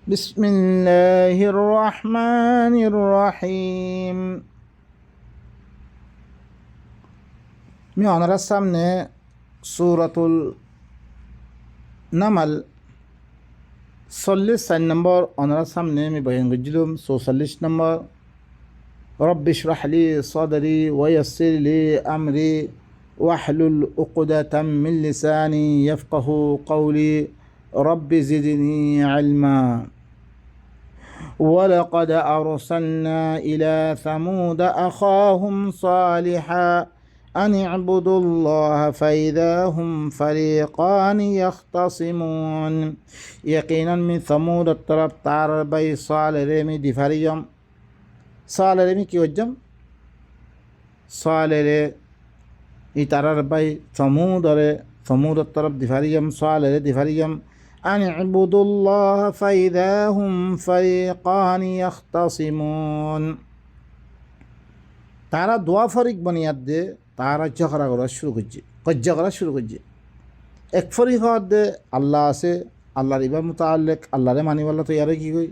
بسم الله الرحمن الرحيم. Mi onlara samne suratul namal 44 নম্বর onlara samne mi bayan gujilum 44 নম্বর رب اشرح لي صدري ويسر لي أمري واحلل عقدة من لساني يفقه قولي رب زدني علما ولقد أرسلنا إلى ثمود أخاهم صالحا أن اعبدوا الله فإذا هم فريقان يختصمون. يقينا من ثمود الطرف تار بي صالح رمي دفريم صالح رمي كي وجم صالح يترر بي ثمود الطرف دفريم صالح دفريم أن اعبدوا الله فإذا هم فريقان يختصمون. তারা দোয়া ফরিক বনিয়াদ দে তারা ঝগড়া করা শুরু করছে এক ফরিক হওয়ার দে আল্লাহ আছে আল্লাহর ইবাদ মুতাআল্লিক আল্লাহরে মানিবাল্লা তো ইয়ারে কি কই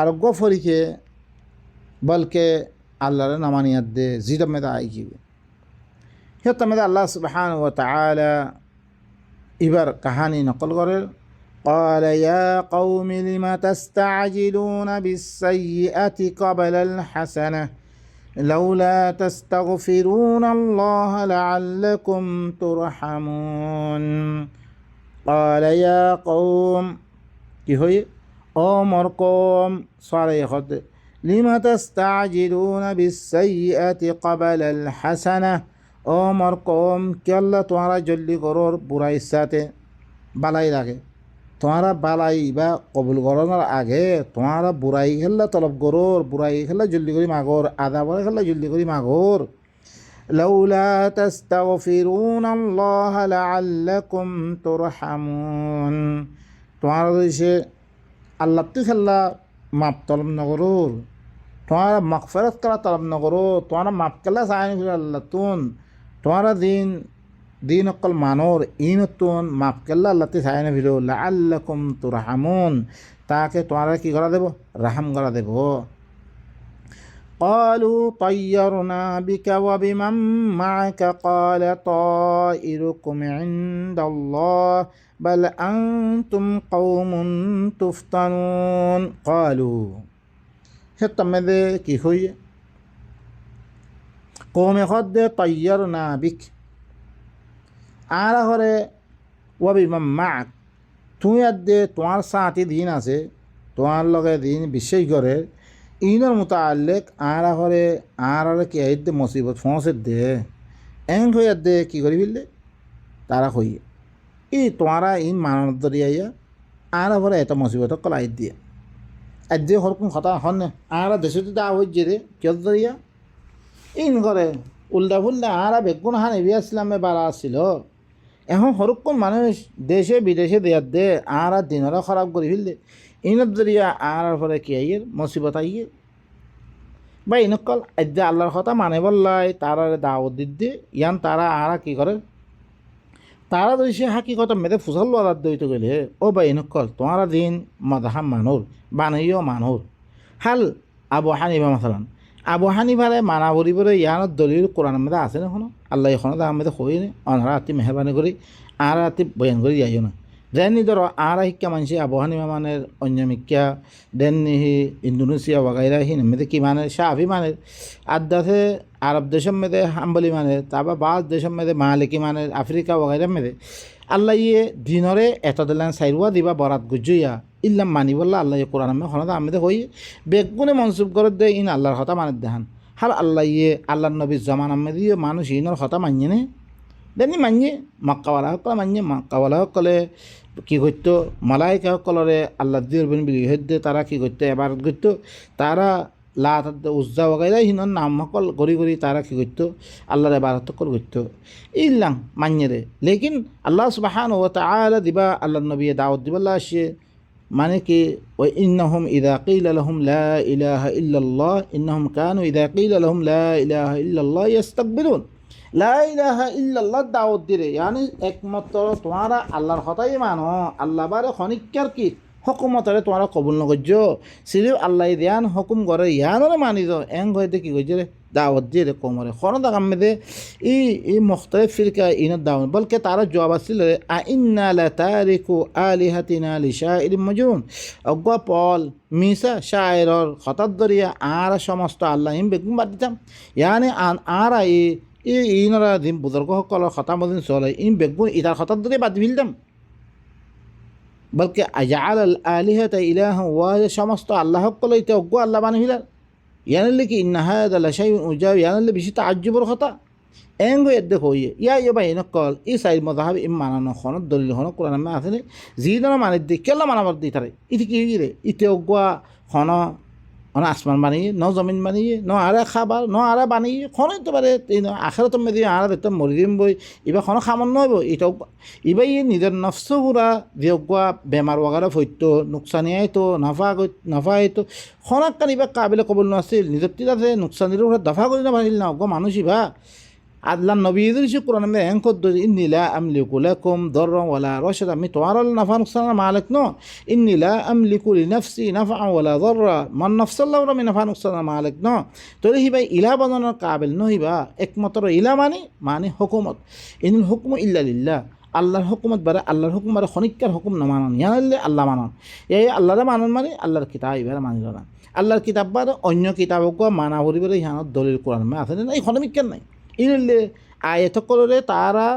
আর গ ফরিকে বলকে আল্লাহরে না মানিয়াদ দে জিদ মেদা আই কি হেত মেদা আল্লাহ সুবহানাহু ওয়া তাআলা ইবার কাহানি নকল করে قال يا قوم لم تستعجلون بالسيئة قبل الحسنة لولا تستغفرون الله لعلكم ترحمون. قال يا قوم কি হই ও মোর কওম সারে খদ লিমা তাস্তাজিলুনা বিসসাইয়্যাতি ক্বাবলা আল হাসানাহ ও মোর কওম কি আল্লাহ তোমরা জলদি করোর বুরাই সাথে বালাই রাখে তোমারা বালাই বা কবুল করানোর আগে তোমারা বুড়াই খেললে তলব গরোর বুড়াই খেললে জলদি করি মাগর আদা বড় খেললে জলদি করি মাগর লাউলা তাস্তাগফিরুনাল্লাহ লাআল্লাকুম তুরহামুন তোমারা সে আল্লাহ তুই খেললা মাপ তলব নগরোর তোমারা মাগফিরাত করা তলব নগরো তোমারা মাপ খেলা সাইন আল্লাহ তুন তোমারা দিন অকল মানোর ইনতুন মাফ কেল্লা আল্লাহতে সায়নে ভিড়ো লাআল্লাকুম তুরহামুন তাকে তোমারা কি করা দেব রাহাম করা দেব. قالوا طيرنا بك وبمن معك قال طائركم عند الله بل أنتم قوم تفتنون. قالوا هتمده কি হই قوم خد طيرنا بك আরা হরে ওয়াবি মাক তুই আদে তোমার সাথে দিন আছে তোমার লগে দিন বিশ্বাস করে ইনর মুতাআল্লিক আরা হরে কি আইদে মুসিবত ফসে দে এং হয়ে দে কি করি বিললে তারা কই ই তোমারা ইন মানব দরিয়া আরা হরে এত মুসিবত কলাই দিয়ে আদে হরকুম কথা হন আরা দেশে দা হইছে রে কেউ দরিয়া ইন করে উল্টা ফুল্লা আরা বেগুন হান এবি ইসলামে বাড়া ছিল এখন হরক্ষণ মানুষ দেশে বিদেশে দেয়ার দে আর দিনরা খারাপ করে ফেললে ইনত দরিয়া আর পরে কি আইয়ের মুসিবত আইয়ে বা ইনকল আজ্জা আল্লাহর কথা মানে বললাই তারা দাওয়াত দিতে ইয়ান তারা আর কি করে তারা তো সে হাকিকত মেয়েদের ফুসল আদার দইতে গেলে ও বা ইনকল তোমারা দিন মাদাহাম মানুর বানাইও মানুর হাল আবু হানিফা মাসালান আবু হানিফারে মানা বলিবরে ইয়ার দলিল কোরআন মধ্যে আছে না এখনো আল্লাহ এখনো তো আমাদের হই না অনারা আতি মেহরবানি করি আর আতি বয়ান করে যাইও না যেনি ধরো আর শিক্ষা মানুষ আবু হানিফা মানের অন্য মিক্ষা দেননিহি ইন্দোনেশিয়া ওয়াগাইরা হি মেয়েদের কি মানে শাহি মানের আদাতে আরব দেশের মেয়েদের হাম্বলি মানে তারপর বাস দেশের মেয়েদের মালিকি মানের আফ্রিকা ওয়াগাইরা মেয়েদের আল্লাহ ইয়ে দিনরে এত দিলেন সাইরুয়া দিবা বরাত গুজুইয়া ইল্লাম মানি বললা আল্লাহ কোরআন হনদা আমাদের হই বেগুনে মনসুব করে দে ইন আল্লাহর কথা মানে দেখান হাল আল্লাহ ইয়ে আল্লাহ নবীর জমান আহমেদ দিয়ে মানুষ ইনর কথা মানিয়ে নে দেনি মানিয়ে মক্কাওয়ালা সকলে মানিয়ে মক্কাওয়ালা সকলে কি করতো মালাইকা সকলরে আল্লাহ দিয়ে বিলি হইতে তারা কি করতো এবারত করতো তারা লাত উজ্জা ওগাইরা হিনর নাম সকল গড়ি তারা কি করতো আল্লাহর এবারত করতো ইল্লাম মানিয়ে রে লেকিন আল্লাহ সুবহানাহু ওয়া তাআলা দিবা আল্লাহ নবী দাওয়াত দিবাল্লাহ আসে মানে কি ওই ইন্নাহুম ইদা কিলা লাহুম লা ইলাহা ইল্লাল্লাহ ইন্নাহুম কানু ইদা কিলা লাহুম লা ইলাহা ইল্লাল্লাহ ইস্তাকবিরুন লা ইলাহা ইল্লাল্লাহ দাওয়াত দিরে মানে একমাত্র তোমারা আল্লাহর কথাই মানো আল্লাহ বারে খনিকার কি হকুমতরে তোমরা কবুল নকর্য সিরিফ আল্লাহ দিয়ান হুকুম করে ইয়ানরে মানি যাও এং হয়তো কি কইছে রে দাওয়াত দিয়ে রে কমরে খন দাম মেদে ই মুখতালিফ ফিরকা ইনত দাওয়াত বলকে তারা জবাব আসছিল আ ইন্না লা তারিকু আলিহাতিনা লিশাইর মজুন অজ্ঞ পল মিসা শায়রর হঠাৎ দরিয়া আর সমস্ত আল্লাহ ইম বেগুম বাদ দিতাম ইয়ানি আর ইনরা দিন বুজুর্গ সকলের কথা মদিন চলে ইম বেগুন ইটার হঠাৎ দরিয়া বাদ দিলাম বলকে আজাল আল আলিহাতা ইলাহা ওয়াহিদ সমস্ত আল্লাহ সকলে ইতে অজ্ঞ আল্লাহ বানি ফেলার ইয়ানলে কি ইন্না হাদা লাশাইউন উজাব ইয়ানলে বেশি তাজ্জুবর কথা এঙ্গো এদ্দে হইয়ে ইয়া বাই নকল ই সাইড মজাহাব ইম মানানো খন দলিল হন কোরআন মে আছে জিদনা মানে দি কেলা মানাবার দি তারে ইতি কি রে ইতে অজ্ঞ খন অন আসমান বানিয়ে ন জমিন বানিয়ে ন আরে খাবার ন আরে বানিয়ে খনই তো পারে আখেরত মেদি আর দেখতে মরি দিম বই এবার খন খামন্ন হইব এটাও এবার ই নিজের নফস পুরা যেগুয়া বেমার ওগারে ফৈতো নোকসানি আইতো নাফা আইতো খনাক্কান এবার কাবিলে কবল নাছিল নিজের তীর আছে নোকসানির উপরে দফা করি না পারিল না অজ্ঞ মানুষ ইবা আল্লাহ নবী ইদরিস কোরআন মে এঙ্কদ ইন্নী লা আমলিকু লাকুম দাররা ওয়ালা রাশাদ আমি তোমার নাফা নুকসানের মালিক ন ইন্নী লা আমলিকু লিনাফসি নাফা ওয়ালা দাররা মান নাফসাল্লাহু আমি নাফা নুকসানের মালিক ন তোরে হিবাই ইলা বানানোর কাবিল নহিবা একমাত্র ইলা মানে হুকুমত ইনিল হুকমু ইল্লা লিল্লাহ আল্লাহর হুকুমত বারে আল্লাহর হুকুম বারে খনিকার হুকুম না মানন ইয়ানাল্লে আল্লাহ মানন এই আল্লাহরে মানন মানে আল্লাহর কিতাব এবারে মানিল না আল্লাহর কিতাব বারে অন্য কিতাবক মানা করিবারে ইহানত দলিল কোরআন মে আছে না এই খনমিকেন নাই ইনলে আয়ত করে তারা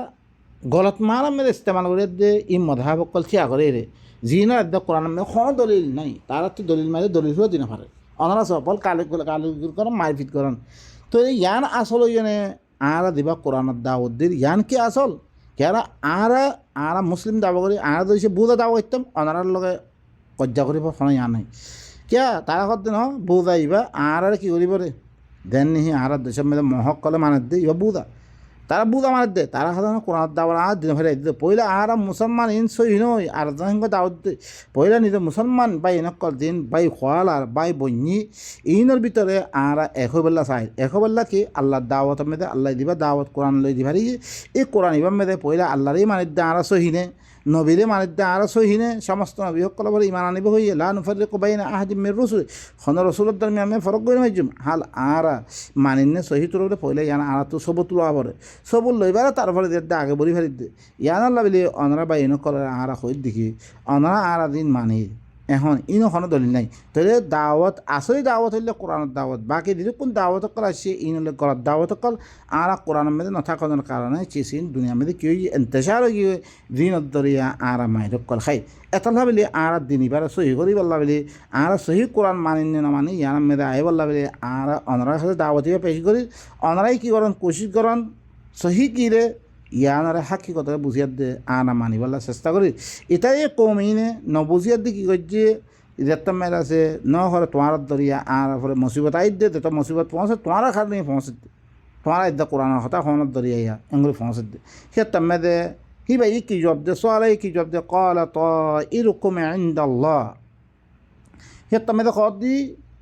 গলত মারা মেরে ইস্তেমাল করে দে ই মধাব কল থিয়া করে রে জিনা একদম কোরআন মে কোনো দলিল নাই তারা তো দলিল মারে দলিল হয়ে দিনে পারে অনারা সফল কালি করেন মারপিট করেন তো ইয়ান আসল ওইজনে আরা দিবা কোরআনের দাওয়াত দির ইয়ান কি আসল কেরা আরা মুসলিম দাবা করি আরা তো বুধা দাওয়া করতাম অনারার লগে কজ্জা করিব কোনো ইয়া নাই কিয়া তারা করতে ন বুধা ইবা আর কি করিব রে দেন নিহি আর দেশের মধ্যে মহক কলে মানে দে ইবা বুধা তারা বুধা মানে দে তারা সাধারণ কোরআন দাওয়ার আর দিন ফেরে দিতে পয়লা আর মুসলমান ইন সই নই আর সঙ্গে দাওয়াত দে পয়লা নিজে মুসলমান বাই নকল দিন বাই খোয়াল আর বাই বন্যি ইনের ভিতরে আর একবেলা চাই একবেলা কি আল্লাহর দাওয়াতের মধ্যে আল্লাহ দিবা দাওয়াত কোরআন লই দিবারি এই কোরআন ইবার মধ্যে পয়লা আল্লাহরই মানে দে আর সহিনে নবীরে মানে দে আর সহিনে সমস্ত নবী সকল বলে ইমান আনিব হইয়ে লা নুফাররিকু বাইনা আহাদিম মির রসুল খন রসুলের দরমিয়ান ফরক করে মাইজুম হাল আর মানিনে সহি তোর পয়লা ইয়ান আর তো সব তোলা পরে সব লইবার তারপরে দে আগে বলি ফেরি দে ইয়ান আল্লাহ বলি অনারা বাইন করে আর হই দেখি অনারা আর দিন মানি এখন ইনো কোনো দলিল নাই তাহলে দাওয়াত আসলে দাওয়াত হইলে কোরআনের দাওয়াত বাকি দিদি কোন দাওয়াত কল আসছে ইন হলে করার দাওয়াত কল আর কোরআনের মধ্যে নথাকানোর কারণে চিসিন দুনিয়ার মধ্যে কি এন্তেসার হয়ে দিন দরিয়া আর মাইর কল খাই এতলা বলি আর দিন এবার সহি করি বললা বলি আর সহি কোরআন মানিনি না মানি ইয়ার মধ্যে আয় বললা বলি আর অনারার সাথে দাওয়াত পেশ করি অনারাই কি করেন কোশিশ করেন সহি কিরে ইয়ানারে হাকিকত বুঝিয়ার দে আনা মানিবার চেষ্টা করি এটাই কমিনে নবুঝিয়ার দি কী করছে যেতাম মেয়ের আছে ন হলে তোমার দরিয়া আর পরে মুসিবত আই দে তো মুসিবত পৌঁছে তোমার খার নিয়ে পৌঁছে দে তোমার ইদ্যা কোরআনের কথা হনের দরিয়া ইয়া এগুলি পৌঁছে দে সে তাম্মে দে হি ভাই কি জব দে সোয়ালাই কি জব দে কলা তো এরকম ইনদাল্লাহ সে তাম্মে দে কত দি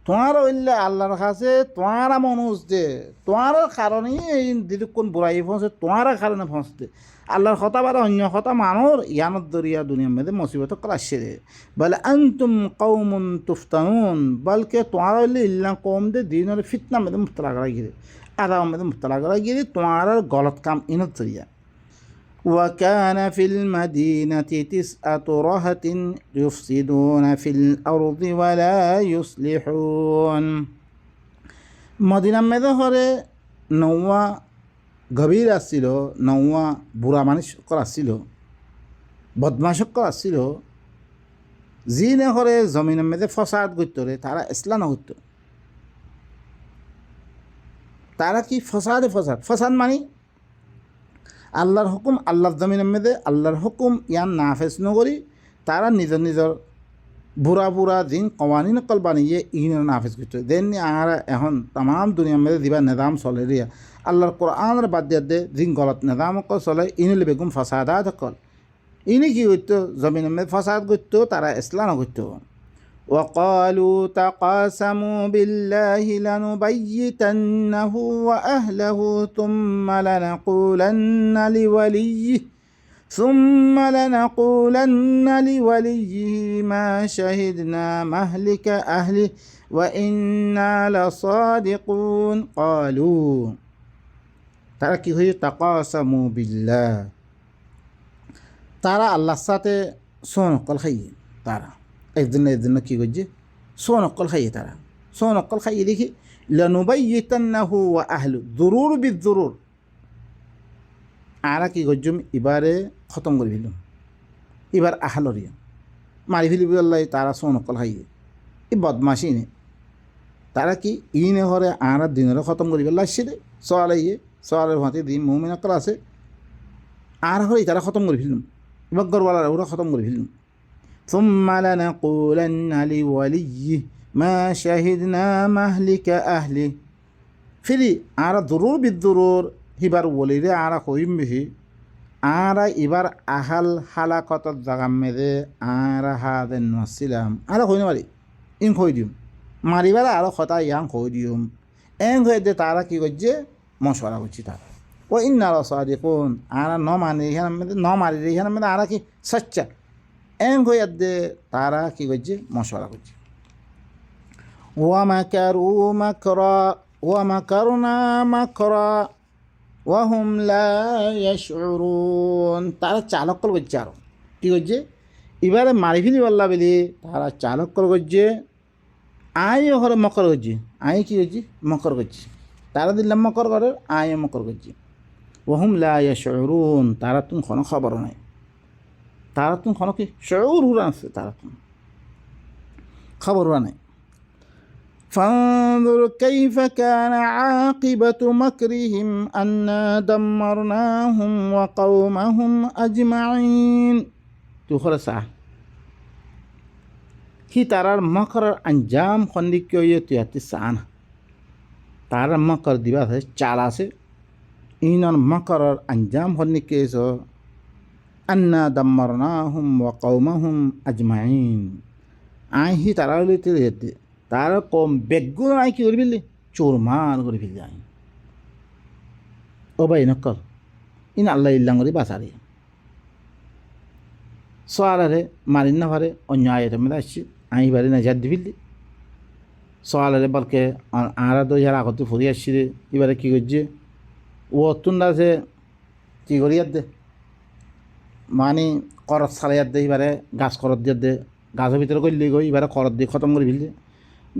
তোমার হইলে আল্লাহর কাছে তোমার মানুষ দে তোমার কারণেই এই দিদি কোন বুড়াই পৌঁছে তোমার কারণে পৌঁছতে আল্লাহর কথা বারে অন্য কথা মানুষ ইয়ানত দরিয়া দুনিয়ার মধ্যে মুসিবত আসছে দে বলে আনতুম কওমুন তুফতানুন বলকে তোমার হইলে ইল্লা কম দে দিনের ফিতনা মধ্যে মুবতলা করা গিয়ে আদাম মধ্যে মুবতলা করা গিয়ে তোমার গলত কাম ইনত দরিয়া وكان في المدينة 9 رهط يفسدون في الأرض ولا يصلحون মদিনা মেদে হরে নৌয়া গভীর আসছিল নৌয়া বুড়া মানুষ আসছিল বদমাশক আসছিল যি নে হরে জমিনের মেদে ফসাদ করতে তারা ইসলাম করত তারা কি ফসাদ মানি আল্লাহর হুকুম আল্লাহর জমিনের মধ্যে আল্লাহর হুকুম ইয়ান নাফেজ নকরি তারা নিজের বুড়া দিন কওয়ানিন কল বানিয়ে ইন নাফেজ করতে দেন আর এখন তাম দুনিয়ার মধ্যে দিবা নিজাম চলে রিয়া আল্লাহর কোরআনের বাদ দিয়ে দে দিন গলত নিজাম কল চলে ইনলে বেগুম ফসাদাত কল ইনি কি করতো জমিনের মধ্যে ফসাদ করতো তারা ইসলাম করতো وقالوا تقاسموا بالله لنبيتنه وأهله ثم لنقولن لوليه ثم لنقولن لوليه ما شهدنا مهلك أهله وإنا لصادقون قالوا তারা কি হয়ে তাকাসামু বিল্লাহ, তারা আল্লাহর সাথে সোনকল খাইয়ে, তারা একদিন কি করছে সোনকল খাইয়ে, তারা সোনকল খাইয়ে দেখি লানুবাইয়িতান্নাহু ওয়া আহলু দুরুর বিদুরুর, আরা কি করছুম এবারে খতম করে ফেলুম, এবার আহলরিয়া মারি ফেলিবি আল্লাহ, তারা সোনকল খাইয়ে এই বদমাসি নে, তারা কি ইনে হরে আরা দিনের খতম করি ফেললা আসছে সোয়ালাইয়ে সোয়ালের ভাঁতে দিন মুমিন আকল আছে আর হরে তারা খতম করে ফেলুম, এবার গরওয়ালারা ওরা খতম করে ফেলুম। সুম্মা লানাকুলান্না লিওয়ালিয়্যিহি মা শাহিদনা মাহলিকা আহলি, ফিরি আরা দুরুর বিদুরুর হিবার ওলিরে আরা কইম বেশি আরা এবার আহাল হালাকতর জাগাম মেদে আরা হাদেন নাসিলাম আরা কইনে মারি ইন কই দিম মারিবার আরো কথা ইয়াং কই দিম এং হয়ে দে, তারা কি করছে মশওয়ারা করছি তারা ও ইন্নারা সাদিকুন, আরা ন মানি এখানে মেদে ন মারি এখানে মেদে আরা কি সচ্চা এং হয়ে দে, তারা কি করছে মশওয়ারা করছে। ওয়া মাকারু মাকরা ওয়া মাকারনা মাকরা ওয়া হুম লা ইয়াশউরুন, তারা চালকল করছে আরো কি করছে এবারে মারি ফেলি বললা বলি, তারা চালকল করছে আয় ঘরে মকর করছি, আয় কি করছি মকর করছি, তারা দিলাম মকর করে আয় মকর করছি। ওহুম লা ইয়াশউরুন, তারা তুমি কোনো খবর নাই, তারা তুমি কোনো কি শউর উড়া আছে, তারা তুমি খবর উড়া নাই। ফানজুর কাইফা কানা আকিবাতু মাকরিহিম আন্না দাম্মারনাহুম ওয়া কওমাহুম আজমাইন, তুই খরে সা হি তারার মকরের আঞ্জাম খন্দিকে তুই হাতে সানা, তারা মকর দিবা আছে চাল আছে ইনর মকরের আঞ্জাম খন্দিকে আন্না দাম্মারনাহুম ওয়া কওমাহুম আজমাইন, আই হি তারা হইতে তারা কম বেগুন আই কি করে ফেললি চোরমান করে ফেললি আই ও ভাই নকল ইন আল্লাহ ইল্লাং করে বাঁচারে সোয়ালারে মারিন না পারে অন্য আয়তের মধ্যে আসছি আই বাড়ি না যার দিবিল্লি সোয়ালারে বলকে আরা তো যারা আগত ফুরি আসছি রে, এবারে কী করছে ও অতুনটা আছে কী করি আর দে মানে করত সারাইয়ার দে, এবারে গাছ করত দিয়ে দে, গাছের ভিতরে করলি গই এবারে করত দিয়ে খতম করে ফেললি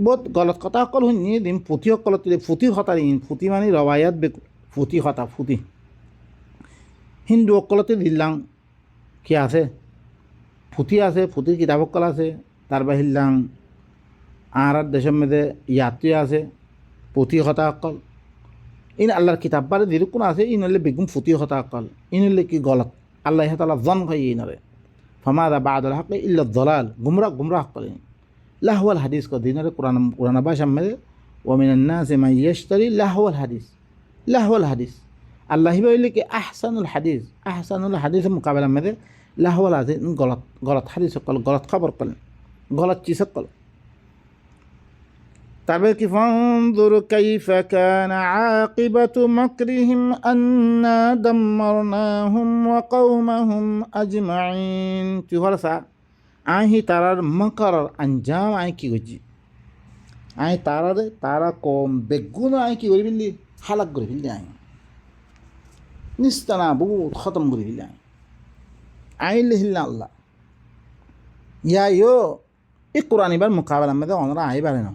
বহুত গলত কথা অকল শুনি দিম পুঁথি অকলত ফুটি হতা দিন ফুটি মানে রবায়াত বে ফুটি হতা ফুটি হিন্দু অকলতে দিলাম কি আছে ফুটি আছে, ফুটির কিতাব অকল আছে, তার বাহিলাং আর দেশের মধ্যে ইয়াতুই আছে পুঁথি হতা অকল ইন আল্লাহর কিতাব বারে দিল কোন আছে ইন হলে বেগুন ফুটি হতা অকল ইন হলে কি গলত আল্লাহ তাআলা জন খাই ইনরে ফামাদা বাদাল হক ইল্লা দলাল গুমরাহ করেন লাহওয়াল হাদিস को दिन कुरान भाषा में वमिनन्ना से मैं यश्तरी लाहवल हदीस अल्लाह बोले कि अहसनुल हदीस मुकाबला में लाहवल हदीस गलत हदीस कल गलत खबर कल गलत चीज़ कल तब कि फंजुर कैफ कान आक़िबतु मकरिहिम अन्ना दम्मरनाहुम व कौमहुम अजमाइन तुहर सा আহি তারার মকরার আঞ্জাম আই কি করছি আই তারারে তারা কম বেগুন আই কি করে ফেললি হালাক করে ফেললি আই নিস্তানা বহুত খতম করে ফেললি আইলে হিল্লা আল্লাহ ইয়া ইয়ো এই কোরআন এবার মোকাবেলা মধ্যে ওনারা আইবারে না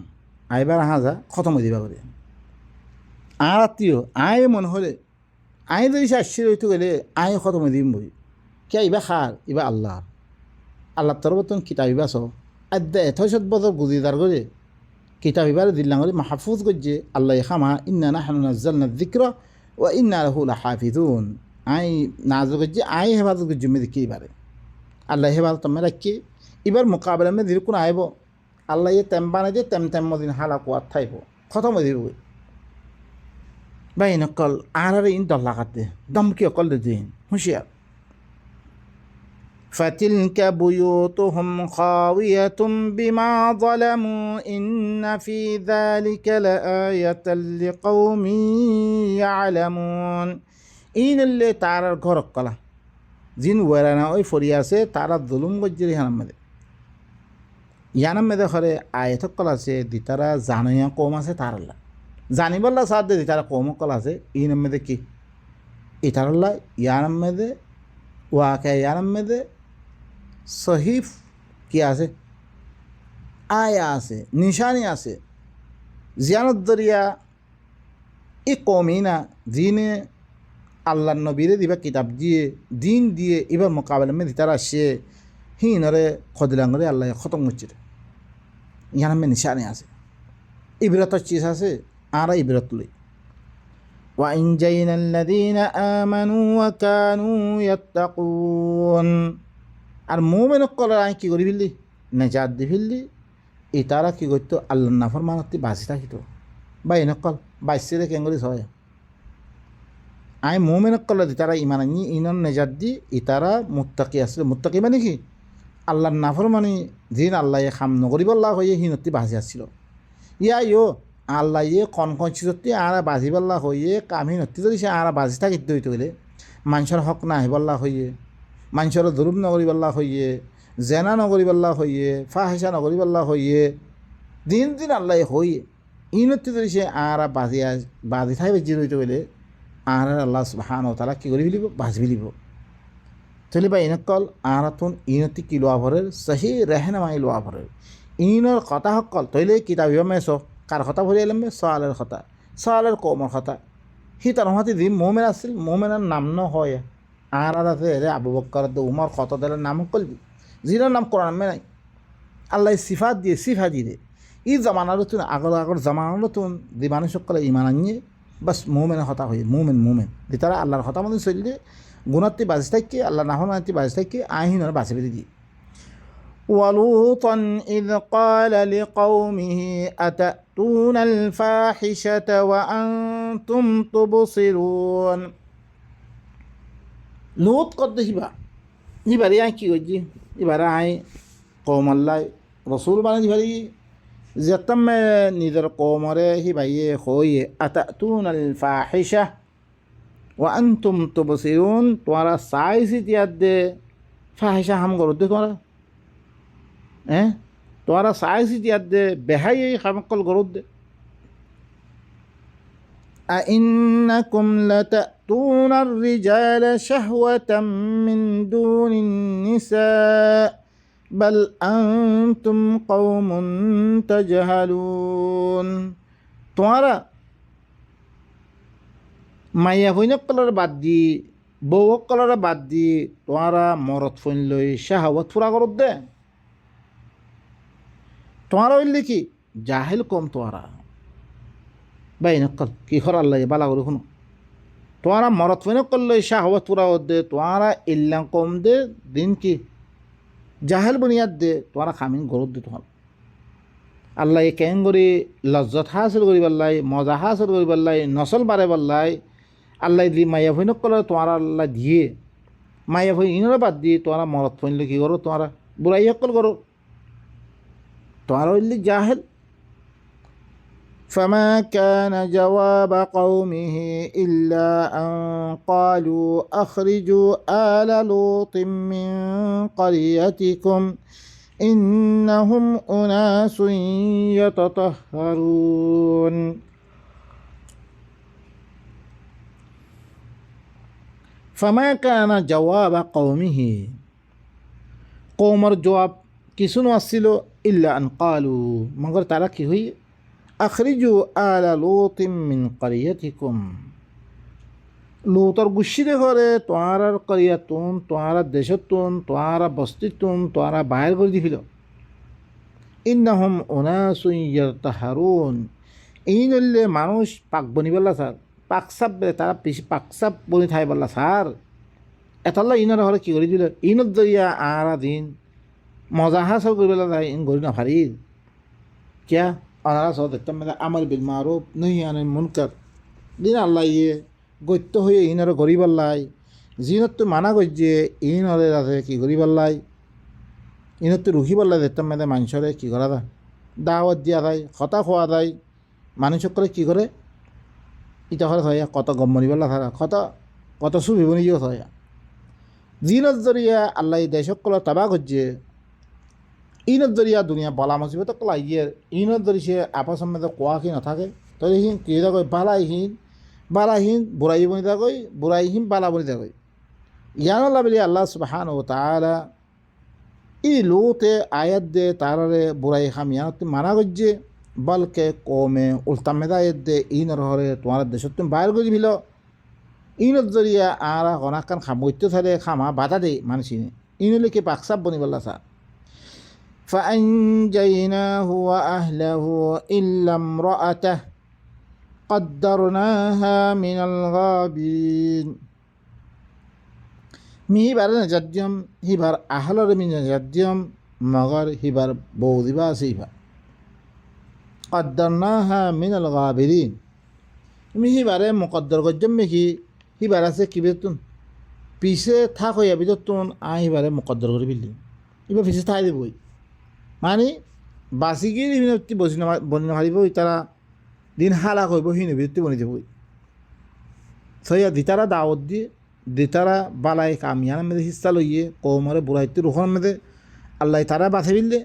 আইবার হাজা খতম হয়ে দিবা করে আর আত্মীয় আয় মনে হলে আই যদি আসছে হইতে গেলে আয় খতম হয়ে দিম বই কে ইবা খার ইবা আল্লাহ আল্লাহ তরবতন কিতাবিবা সব আদ্যা এথত বছর গুজিদার করে কিতাবিবার দিল্লাং করে মাহফুজ করছে আল্লাহ খামা ইন্না নাহনু নাজ্জালনা যিকরা ওয়া ইন্না লাহু লাহাফিজুন, আই নাজল করছে আই হেফাজত করছে মেয়ে কি এবারে আল্লাহ হেফাজত মে রাখি এবার মোকাবেলা মে দিল কোন আইব আল্লাহ ইয়ে তেম বানাই দিয়ে তেম মদিন হালা কুয়ার থাইব খতম হয়ে দিব ভাই নকল আর ইন দল্লা কাটে দমকি অকল দিন হুঁশিয়ার فتلك بيوتهم خاوية بما ظلموا إن في ذلك لآية لقوم يعلمون إن اللي تعالى الغرق قلا জিন ওয়ারানা ওই ফরি আছে তারা জুলুম গজ্জির হানাম মেদে ইয়ানাম মেদে হরে আয়তকল আছে দি তারা জানিয়া কম আছে তার আল্লাহ জানিবল্লা সাথ দি তারা কমকল আছে ইনাম মেদে কি ইতারল্লাহ ইয়ানাম মেদে ওয়াকে ইয়ানাম মেদে সহিফ কি আছে আয়া আছে নিশানি আছে জিয়ানত দরিয়া ই কমই না দিনে আল্লাহ নবীরে দিবা কিতাব দিয়ে দিন দিয়ে এবার মোকাবেলা মে দিতারা সে হিনরে খদিলাঙ্গরে আল্লাহ খতম করছে ইয়ান মে নিশানি আছে ইবরত চিজ আছে আর ইবরত লই وَأَنْجَيْنَا الَّذِينَ آمَنُوا وَكَانُوا يَتَّقُونَ আর মুমিন কলার আই কি করি ফেললি নেজাত দি ফেললি এই তারা কি করতো আল্লাহ নাফরমানতি বাঁচি থাকিত বা এনেকল বাইসে কেঙ্গরি হয় আই মুমিনক কল দি তারা ইমান আনি ইনন নেজাত দি ইতারা মুত্তাকি আসলে মুত্তাকি মানে কি আল্লাহর নাফরমানি দিন আল্লাহ খাম নকরিবল্লা হয়ে হিনতি বাঁচি আসছিল ইয়া ইয়ো আল্লাহ ইয়ে কন চিজতি আরা বাজিবল্লা হয়ে কামি নতি যদি সে আরা বাজি থাকিত হইতে গেলে মানুষের হক না আহিবল্লা হয়ে মানুষের দুরুপ নকরিবল্লা হয়ে জেনা নকরিবল্লা হয়ে ফাহেসা নকরিবল্লা হয়ে দিন দিন আল্লাহ হয়ে ইনতি যদি সে আরা বাজি থাকবে জির হইতে গেলে আর আল্লাহ সুবহানাহু ওয়া তাআলা কি করে ফেলিব বাজি ফেলিব তাহলে বা ইনকল আরাতুন ইনতি কি লোয়া ভরের সহি রেহনামাই লোয়া ভরের ইনর কথা হকল তৈলে কিতাব মেস কার কথা ভরে এলাম সোয়ালের কথা সোয়ালের কমর কথা হি তার হতে দি মোমেন আসছিল মোমেনের নাম ন হয় আর আছে রে আবু বকর উমর কত দেলের নাম কলবি জিনার নাম কোরআন মে নাই আল্লাহ সিফাত দিয়ে সিফা দিয়ে ই জামানার তুন আগর জামানার তুন দি মানুষ সকলে ইমান আনিয়ে বাস মোমেনের কথা হয়ে মোমেন দি তারা আল্লাহর কথা মধ্যে চললে গুণাত্তি বাজি থাকি আল্লাহ নাহনাত্তি বাজি থাকি আহিন বাঁচি বেঁধে দিয়ে ولوطا إذ قال لقومه أتأتون الفاحشة وأنتم تبصرون লুত কত হিবা এবারে আই কি করছি এবারে আই কৌম আল্লাহ রসুল বানাই ভারি যেতাম নিজের কৌমরে হিবাইয়ে হইয়ে আতাতুন আল ফাহিশা ওয়া আনতুম তুবসিরুন তোমরা সাইসি তিয়াদ দে ফাহিশা হাম করো দে তোমরা তোমরা সাইসি তিয়াদ দে বেহাই হামকল করো দে أئنكم لتأتون الرجال شهوة من دون النساء بل أنتم قوم تجهلون তোমারা মাইয়া ফইনক কলর বাদ দি বউক কলর বাদ দি তোমারা মরত ফইন লই শাহওয়াত পুরা করত দে তোমারা হইলে কি জাহেল কম তোরা বাই নকল কি খর আল্লাহ বালা করে শুনো তোমরা মরত ফেন করলে শাহওয়াত পুরা দে তোমরা ইল্লাম কম দে দিন কি জাহেল বুনিয়াদ দে তোমরা খামিন গরত দে তোমার আল্লাহ কেন করি লজ্জত হাসিল করি পাল্লাই মজা হাসিল করি পাল্লাই নসল বাড়ে পাল্লাই আল্লাহ দি মাইয়া ফেন করলে তোমরা আল্লাহ দিয়ে মাইয়া ফেন ইনরা বাদ দিয়ে তোমরা মরত ফেনলে কি করো তোমরা বুড়াই সকল করো তোমরা হইলে জাহেল فما كان جواب قومه إلا أن قالوا أخرجوا آل لوط من قريتكم إنهم أناس يتطهرون فما كان جواب قومه قومر جواب كسون وصلوا إلا أن قالوا مگر তারা কি হই আখরিজু আলা লুতিম মিন কারিয়াতিকুম লুতর গুশিরে ঘরে তোমার কারিয়াতুন তোমার দেশতুন তোমার বস্তিতুন তোমার বাইর করে দিছিল ইন্নাহুম উনাসুন ইয়াতাহারুন এই নইলে মানুষ পাক বনিবেলা স্যার পাকসাপ তারা বেশি পাকসাপ বনি থাই বললা স্যার এতলা ইনার ঘরে কি করে দিল ইনত দরিয়া আরা দিন মজা হাসল করিবেলা যায় ইন গরি না ভারি কিয়া আনারা সহ দেখতাম আমার বিল মারুফ নহি আনে মুনকার দিন আল্লাহ ইয়ে গত্য হয়ে ইনারে গরিব আল্লাহ জিনত তো মানা করছে ইনরে আছে কি গরিব আল্লাহ ইনত তো রুখি পাল্লাই দেখতাম মানুষরে কি করা যায় দাওয়াত দিয়া যায় হতা খোয়া যায় মানুষ করে কী করে ইটা করে থয়া কত গম মরিবাল্লা থাকা কত সুবিবনি থয়া জিনত জরিয়া আল্লাহ দেশকল তাবা করছে ইনত জরিয়া দুনিয়া বলা মুসিবত কলা ইয়ে ইনত জরি সে আপস মধ্যে কোয়া কি নাথাকে তবে হিন কি কই বালাহীন বুড়াই বনিতা কই বুড়াইহীন বালা বনিতা কই ইয়ান বলি আল্লাহ সুবহানাহু ওয়া তাআলা ই লোতে আয়াত দে তারারে বুড়াই খামিয়ানত মানা করছে বলকে কমে উল্টা মেদায়ত দে ইনর হরে তোমার দেশত তুমি বাইর করে ভিল ইনত জরিয়া আরা হনাকান খামৈত্য থালে খামা বাধা দে মানুষিনে ইনলে কি পাকসাব বনি বললা সা فأنجيناه وأهله إلا امرأته قدرناها من الغابرين মিহিবার নাজাদ্যম হিবার আহলর মি নাজাদ্যম মগর হিবার বৌদিবা সিবা কদ্দরনাহা মিনাল গাবিরিন মিহিবারে মুকদ্দর গজ্জম মেকি হিবার আছে কি বেতুন পিছে থাক হইয়া বিদতুন আহিবারে মুকদ্দর করে বিলি এবার পিছে থাই দেবই মানে বাসি গিয়ে বিনতি বনি হারিব তারা দিন হালা কইব হিনে বিনতি বনি দেবই সইয়া দিতারা দাওয়াত দিয়ে দিতারা বালাই কামিয়ান মেদে হিস্সা লইয়ে কৌমরে বুড়াইতে রুখন মেদে আল্লাহ তারা বাঁচে বিললে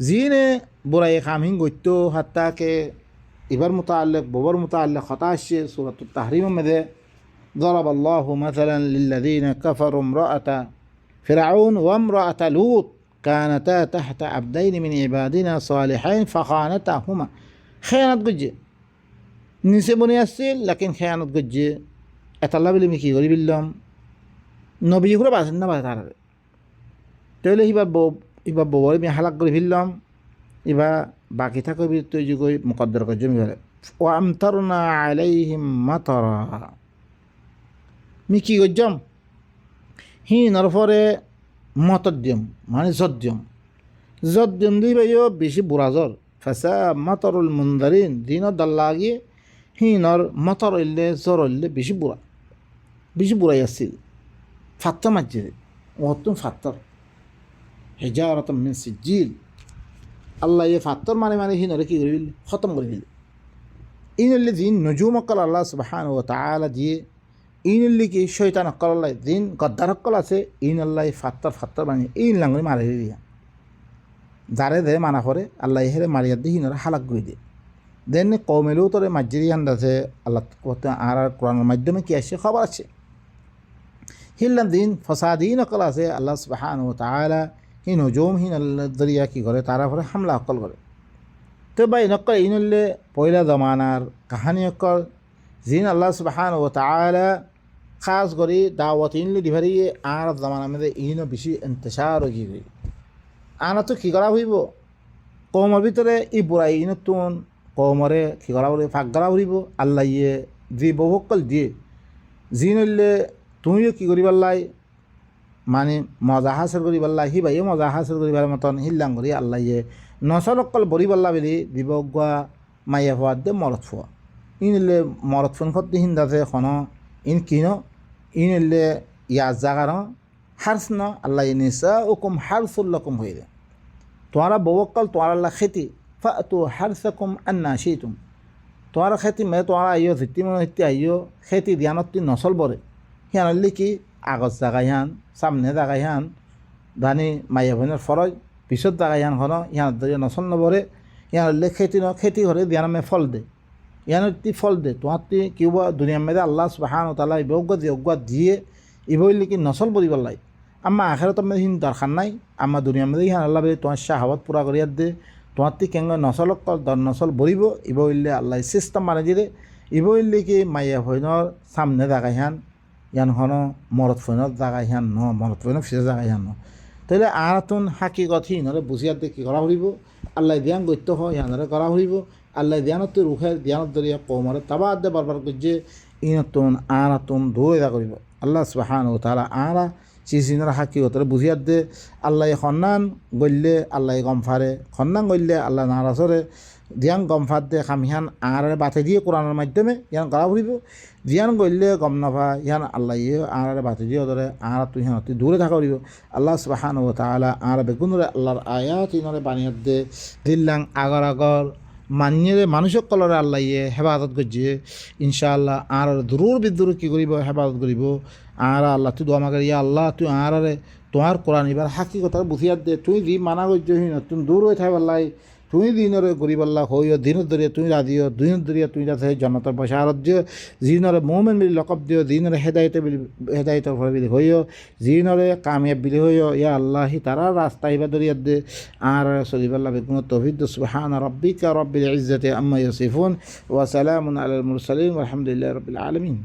জিনে বুড়াই কামহিন গত্য হাত্তাকে এবার মোতাল্লেক ববর মোতাল্লেক হতা আসছে সূরাত তাহরিম মেদে ضرب الله مثلا للذين كفروا امرأة فرعون وامرأة لوط كانتا تحت عبدين من عبادنا صالحين فخانتاهما خيانت গজ্জে নিচে বনে আসছিল লেকিন খেয়ানত গজ্জে এতাল্লা বলে আমি কী করি বিললাম নবী করে বাঁচেন না বাঁচে তার তাহলে এবার বউরে আমি হালাক করে ফিরলাম এবার বাকি থাকো তুই যে কই মুকদ্দর করছি ও আমতারনা আলাইহিম মাতারা মি কী করছম হি নরফরে মতদ্যম মানে জদ্যম দিই ভাইও বেশি বুড়া জ্বর ফেসা মতরুল মুন্দারিন দিনত দাল্লা গিয়ে হিনর মতর হইলে জ্বর হইলে বেশি বুড়াই আসছিল ফাত্তর মারছে অতুন ফাত্তর হেজারত মিন সিজিল আল্লাহ এ ফাত্তর মানে হিনরে কী করে দিল খতম করে দিল ইনল্লি দিন নজুম অক্কল আল্লাহ সুবহানাহু ওয়া তাআলা দিয়ে ইনল্লি কি শয়তান অক্কল আল্লাহ দিন গদ্দার অক্কল আছে ইন আল্লাহ ফাত্তর বানিয়ে ইন লাঙ্গুলি মারে দিয়া যারে দে মানা করে আল্লাহ হেরে মারিয়া দিয়ে হিনরে হালাক করে দিয়ে দেন কৌমেলেও তোরে মাজ্জিরি আন্দাজে আল্লাহ আর কোরআনের মাধ্যমে কি আসছে খবর আছে হিল্লাম দিন ফসাদিন অকল আছে আল্লাহ সুবহানাহু ওয়া তাআলা হিন হুজুম হিন আল্লাহ দরিয়া কি করে তারা পরে হামলা অকল করে তো বা ইনকল ইনলে পয়লা জমানার কাহানি অকল জিন আল্লাহ সুবহানাহু ওয়া তাআলা খাস করে দাওয়াত ইনলে দিভারি আর জমানার মধ্যে ইনও বেশি ইন্তেশার হয়ে গই আনা তো কী করা হইব কৌমের ভিতরে ই বুড়াই ইনতুন কৌমরে কী করা বলে ফাঁক করা হইব আল্লাহ ইয়ে যে বহুকল দিয়ে যি নইলে তুমিও কী করি পারলাই মানে মজা হাসিল করি পারলাই হি ভাইও মজা হাসিল করিবার মতন হিল্লাং করি আল্লাহ ইয়ে নসল অকল বরি পাল্লা বেলি দিব গুয়া মাইয়া হওয়ার দে মরত ফুয়া ইনলে মরত ফোন করতে হিন্দাছে খন ইন কিনো ইনলে ইয়া জাগার হার্স ন আল্লাহ নিসা ওকুম হারসুল্লকুম হয়ে দে তোমারা বউকল তোমার আল্লাহ খেতি ফাতু হারসাকুম আন্না শিতুম তোমার খেতি মে তোমার আইও ভিত্তি মনে ভিত্তি আইও খেতি ধ্যানতি নচল বরে সিয়ানলি কি আগত জাগাই হান সামনে জাগাই হান ধানি মাইয়া ভনের ফরজ পিছত জাগাই হান খন ইহান ধরে নচল নবরে ইয়ানলে খেতি ঘরে ধ্যানমে ফল দে ইয়ানতি ফল দে তোমার কিউবা দুনিয়া মেদে আল্লাহ সুবহানাহু ওয়া তাআলা ইবজ্ঞা দিয়ে ইবইলি কি নচল বরি পাল্লাই আম্মা আখেরাত মেদে হিন দরকার নাই আম্মা দুনিয়া মেদে ইহান আল্লাহ তোমার শাহাওয়াত পুরা করিয়া দে তোমার কেঙ্গ নচলক দর নচল বরিব ইবইলে আল্লাহ সিস্টেম মানে দিলে ইবইলে কি মাইয়া ভৈনর সামনে জাগাই হান ইয়ান হন মরত ফৈনত জাগাই হান ন মরত ফৈনত ফিরে জাগাই হান ন তাহলে আরাতুন হাকিগত হিনরে বুঝিয়ার দিয়ে কী করা হইব আল্লাহ ধ্যান গত্য হয় ইহানরে করা হইব আল্লাহ ধ্যানত রুখে ধ্যানত দরিয়া কৌমরে তাবাদ দে বারবার করছে ইনতুন আরাতুন দৌড়ে দা করিব আল্লাহ সুবহানাহু ওয়া তাআলা আরা চিজিনের হাকিগতরে বুঝিয়ার দে আল্লাহ খন্নান গল্লে আল্লাহ গম ফারে খন্নান গল্লে আল্লাহ নারাজরে ধ্যান গম ফার দে খামিহান আঁড়ারে বাতে দিয়ে কোরআনের মাধ্যমে ইয়ান করা ফুরিব ধ্যান গল্লে গম নাফা ইয়ান আল্লাহ ইয়ে আঁড়ারে বাতে দিয়ে ধরে আঁড়া তুই হ্যাঁ তুই দূরে থাকা ফুরিব আল্লাহ সুবহানাহু ওয়া তাআলা আঁড়া বেগুনরে আল্লাহর আয়াত ইনরে বানিয়ার দে দিল্লাং আগর মানিয়ে মানুষক কলরে আল্লাহ ইয়ে হেফাজত করছে ইনশাআল্লাহ আর দূর বিদূর কি করিব হেফাজত করিব আর আল্লাহ তুই দোয়া মাগে ইয়া আল্লাহ তুই আরে তোমার কোরআন এবার হাকিকতার বুঝিয়াত দে তুই দি মানা করছ তুমি দূর হয়ে থাকবে আল্লাহ তুই দিনরে গরিব আল্লাহ হইও দিনের দরিয়া তুই রাধিও দিনের দরিয়া তুই যাতে জনতার পয়সা আর জিনরে মোমেন বিলি লকব দিও দিনরে হেদায়ত বিলি হইও জিনরে কামিয়াব বিলি হইও ইয়া আল্লাহ তারা রাস্তা ইবা দরিয়াত দে আর সলিবাল্লাহ বেকুন তৌফিক সুবহান রাব্বিকা রব্বিল ইজ্জাতি আম্মা ইয়াসিফুন ওয়া সালামুন আলাল মুরসালিন ওয়া আলহামদুলিল্লাহি রাব্বিল আলামিন।